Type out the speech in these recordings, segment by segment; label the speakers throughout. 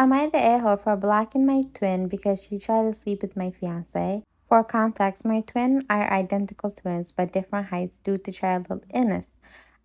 Speaker 1: Am I the a-hole for blocking my twin because she tried to sleep with my fiance? For context, my twin are identical twins but different heights due to childhood illness.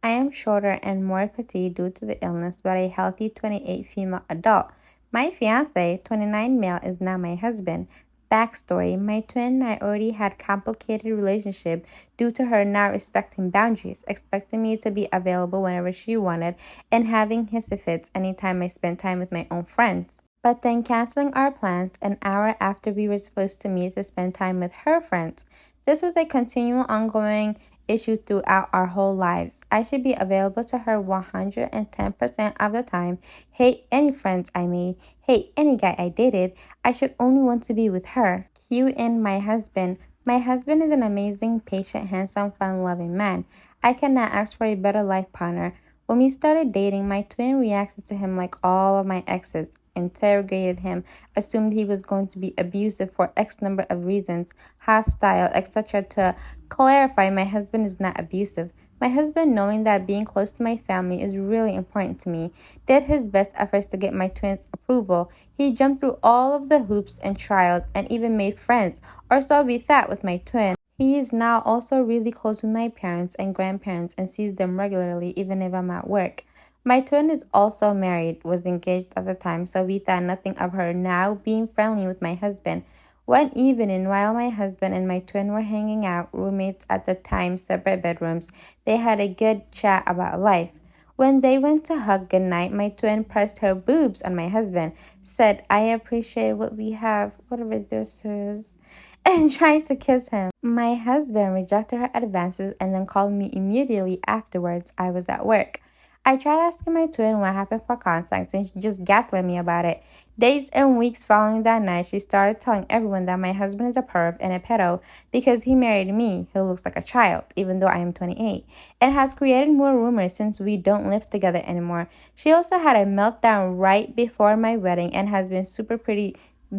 Speaker 1: I am shorter and more petite due to the illness, but a healthy 28 female adult. My fiance, 29 male, is now my husband. Backstory: my twin and I already had complicated relationship due to her not respecting boundaries, expecting me to be available whenever she wanted, and having hissy fits anytime I spent time with my own friends. But then canceling our plans an hour after we were supposed to meet to spend time with her friends. This was a continual ongoing issue throughout our whole lives. I should be available to her 110% of the time, hate any friends I made, hate any guy I dated. I should only want to be with her. Cue in my husband. My husband is an amazing, patient, handsome, fun-loving man. I cannot ask for a better life partner. When we started dating, my twin reacted to him like all of my exes, interrogated him, assumed he was going to be abusive for X number of reasons, hostile, etc. To clarify, my husband is not abusive. My husband, knowing that being close to my family is really important to me, did his best efforts to get my twins' approval. He jumped through all of the hoops and trials and even made friends, or so we thought, with my twin. He is now also really close with my parents and grandparents and sees them regularly even if I'm at work. My twin is also married, was engaged at the time, so we thought nothing of her now being friendly with my husband. One evening, while my husband and my twin were hanging out, roommates at the time, separate bedrooms, they had a good chat about life. When they went to hug goodnight, my twin pressed her boobs on my husband, said, "I appreciate what we have," whatever this is, and tried to kiss him. My husband rejected her advances and then called me immediately afterwards. I was at work. I tried asking my twin what happened for context, and she just gaslit me about it. Days and weeks following that night, she started telling everyone that my husband is a perv and a pedo because he married me, who looks like a child, even though I am 28, and has created more rumors since we don't live together anymore. She also had a meltdown right before my wedding and has been super pretty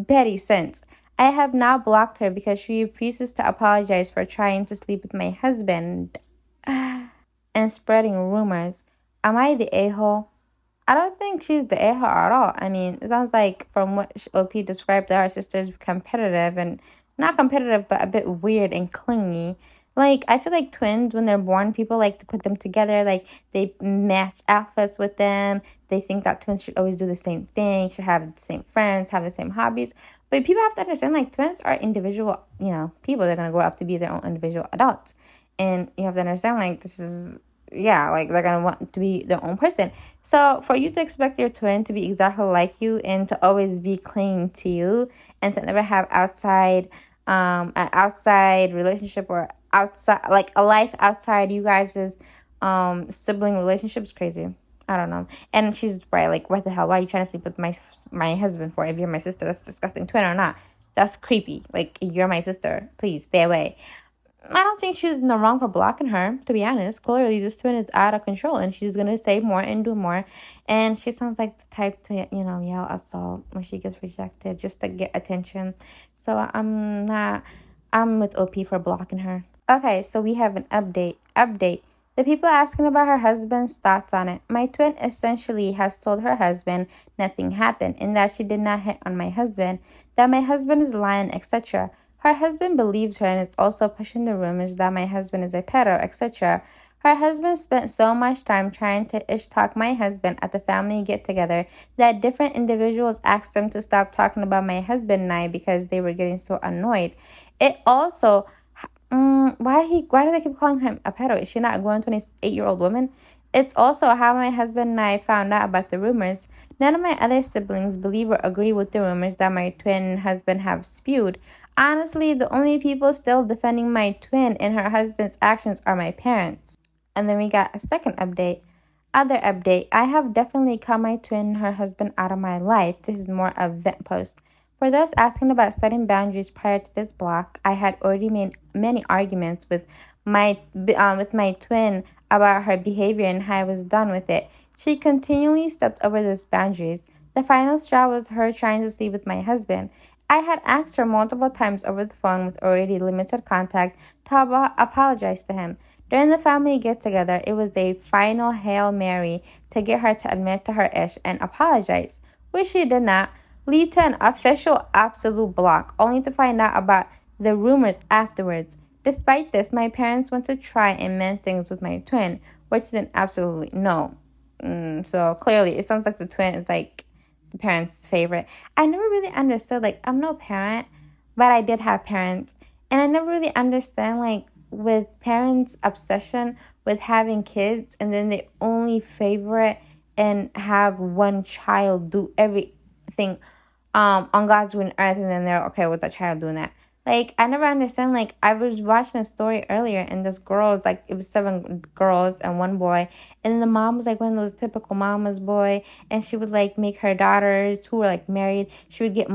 Speaker 1: petty since. I have now blocked her because she refuses to apologize for trying to sleep with my husband and spreading rumors. Am I the a-hole? I don't think she's the a-hole at all. I mean, it sounds like from what OP described that her sister is competitive and not competitive, but a bit weird and clingy. Like, I feel like twins, when they're born, people like to put them together. Like, they match outfits with them. They think that twins should always do the same thing, should have the same friends, have the same hobbies. But people have to understand, like, twins are individual, people. They're going to grow up to be their own individual adults. And you have to understand, like, this is, yeah, like, they're going to want to be their own person. So for you to expect your twin to be exactly like you and to always be clinging to you and to never have an outside relationship or outside, like a life outside you guys' sibling relationship is crazy. I don't know. And she's right, like, what the hell? Why are you trying to sleep with my husband for? If you're my sister, that's disgusting. Twin or not, that's creepy. Like, you're my sister. Please stay away. I don't think she's in the wrong for blocking her, to be honest. Clearly, this twin is out of control and she's going to say more and do more. And she sounds like the type to, yell assault when she gets rejected just to get attention. So I'm with OP for blocking her. Okay, so we have an update. The people asking about her husband's thoughts on it. My twin essentially has told her husband nothing happened and that she did not hit on my husband, that my husband is lying, etc. Her husband believes her and is also pushing the rumors that my husband is a pedo, etc. Her husband spent so much time trying to ish-talk my husband at the family get-together that different individuals asked him to stop talking about my husband and I because they were getting so annoyed. It also, why do they keep calling him a pedo? Is she not a grown 28-year-old woman? It's also how my husband and I found out about the rumors. None of my other siblings believe or agree with the rumors that my twin husband have spewed. Honestly, the only people still defending my twin and her husband's actions are my parents. And then we got a second update. Other update, I have definitely cut my twin and her husband out of my life. This is more a vent post. For those asking about setting boundaries prior to this block, I had already made many arguments with my twin about her behavior and how I was done with it. She continually stepped over those boundaries. The final straw was her trying to sleep with my husband. I had asked her multiple times over the phone with already limited contact to apologize to him. During the family get-together, it was a final Hail Mary to get her to admit to her ish and apologize, which she did not, lead to an official absolute block, only to find out about the rumors afterwards. Despite this, my parents went to try and mend things with my twin, which didn't absolutely no. So clearly, it sounds like the twin is like the parents' favorite. I never really understood, like, I'm no parent, but I did have parents. And I never really understand, like, with parents' obsession with having kids and then they only favorite and have one child do everything on God's green earth, and then they're okay with the child doing that. Like, I never understand. Like, I was watching a story earlier, and this girl, like, it was 7 girls and 1 boy, and the mom was like one of those typical mama's boy, and she would like make her daughters who were like married, she would get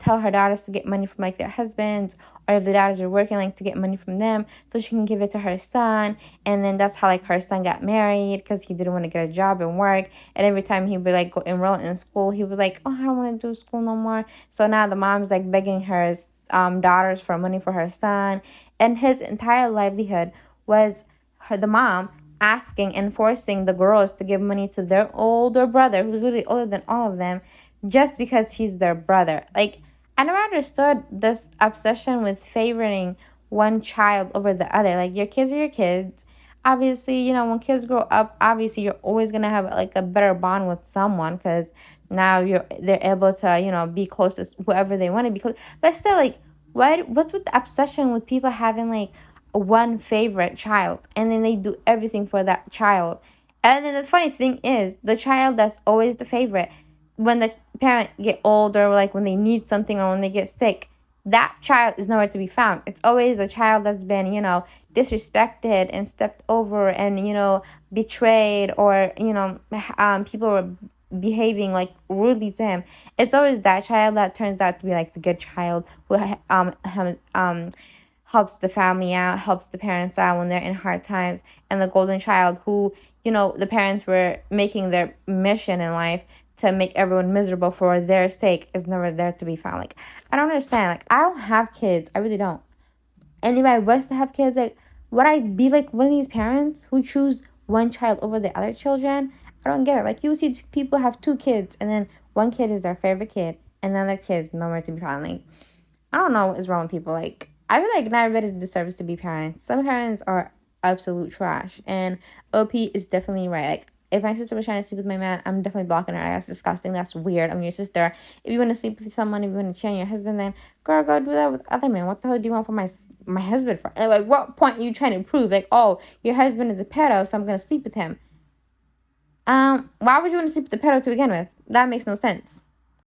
Speaker 1: tell her daughters to get money from like their husbands, or if the daughters are working, like to get money from them so she can give it to her son. And then that's how like her son got married, because he didn't want to get a job and work. And every time he would like go enroll in school, he would like, oh, I don't want to do school no more. So now the mom's like begging her daughters for money for her son, and his entire livelihood was the mom asking and forcing the girls to give money to their older brother, who's literally older than all of them, just because he's their brother. Like, I never understood this obsession with favoring one child over the other. Like, your kids are your kids. Obviously, when kids grow up, obviously you're always gonna have like a better bond with someone, because now they're able to be close to whoever they want to be close. But still, like, what's with the obsession with people having like one favorite child, and then they do everything for that child? And then the funny thing is, the child that's always the favorite, when the parent get older, like when they need something or when they get sick, that child is nowhere to be found. It's always the child that's been, disrespected and stepped over and, betrayed, or, people were behaving like rudely to him. It's always that child that turns out to be like the good child who helps the family out, helps the parents out when they're in hard times, and the golden child who, the parents were making their mission in life to make everyone miserable for their sake, is never there to be found. Like, I don't understand. Like, I don't have kids. I really don't. And if I was to have kids, like, would I be like one of these parents who choose one child over the other children? I don't get it. Like, you see people have 2 kids, and then one kid is their favorite kid, and the other kid's nowhere to be found. Like, I don't know what is wrong with people. Like, I feel like not everybody deserves to be parents. Some parents are absolute trash, and OP is definitely right. Like, if my sister was trying to sleep with my man, I'm definitely blocking her. That's disgusting. That's weird. I'm your sister. If you want to sleep with someone, if you want to cheat on your husband, then girl, go do that with other men. What the hell do you want from my husband for? And like, what point are you trying to prove? Like, oh, your husband is a pedo, so I'm gonna sleep with him. Why would you want to sleep with the pedo to begin with? That makes no sense.